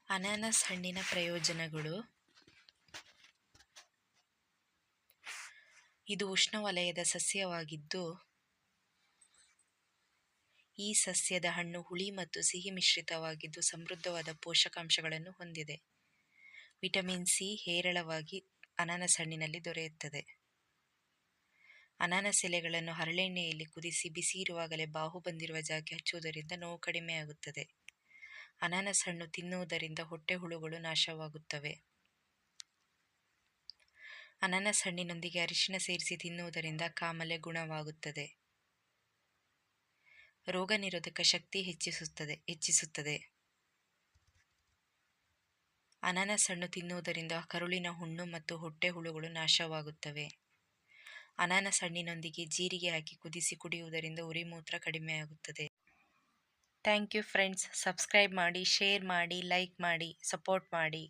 ಅನಾನಸ್ ಹಣ್ಣಿನ ಪ್ರಯೋಜನಗಳು. ಇದು ಉಷ್ಣವಲಯದ ಸಸ್ಯವಾಗಿದ್ದು, ಈ ಸಸ್ಯದ ಹಣ್ಣು ಹುಳಿ ಮತ್ತು ಸಿಹಿ ಮಿಶ್ರಿತವಾಗಿದ್ದು ಸಮೃದ್ಧವಾದ ಪೋಷಕಾಂಶಗಳನ್ನು ಹೊಂದಿದೆ. ವಿಟಮಿನ್ ಸಿ ಹೇರಳವಾಗಿ ಅನಾನಸ್ ಹಣ್ಣಿನಲ್ಲಿ ದೊರೆಯುತ್ತದೆ. ಅನಾನಸ್ ಎಲೆಗಳನ್ನು ಹರಳೆಣ್ಣೆಯಲ್ಲಿ ಕುದಿಸಿ ಬಿಸಿ ಇರುವಾಗಲೇ ಬಾವು ಬಂದಿರುವ ಜಾಗಕ್ಕೆ ಹಚ್ಚುವುದರಿಂದ ನೋವು ಕಡಿಮೆಯಾಗುತ್ತದೆ. ಅನಾನಸ್ ಹಣ್ಣು ತಿನ್ನುವುದರಿಂದ ಹೊಟ್ಟೆ ಹುಳುಗಳು ನಾಶವಾಗುತ್ತವೆ. ಅನಾನಸ್ ಹಣ್ಣಿನೊಂದಿಗೆ ಅರಿಶಿನ ಸೇರಿಸಿ ತಿನ್ನುವುದರಿಂದ ಕಾಮಾಲೆ ಗುಣವಾಗುತ್ತದೆ. ರೋಗ ನಿರೋಧಕ ಶಕ್ತಿ ಹೆಚ್ಚಿಸುತ್ತದೆ. ಅನಾನಸ್ ಹಣ್ಣು ತಿನ್ನುವುದರಿಂದ ಕರುಳಿನ ಹುಣ್ಣು ಮತ್ತು ಹೊಟ್ಟೆ ಹುಳುಗಳು ನಾಶವಾಗುತ್ತವೆ. ಅನಾನಸ್ ಹಣ್ಣಿನೊಂದಿಗೆ ಜೀರಿಗೆ ಹಾಕಿ ಕುದಿಸಿ ಕುಡಿಯುವುದರಿಂದ ಉರಿ ಮೂತ್ರ ಕಡಿಮೆಯಾಗುತ್ತದೆ. Thank you friends. ಸಬ್ಸ್ಕ್ರೈಬ್ ಮಾಡಿ, ಶೇರ್ ಮಾಡಿ, ಲೈಕ್ ಮಾಡಿ, ಸಪೋರ್ಟ್ ಮಾಡಿ.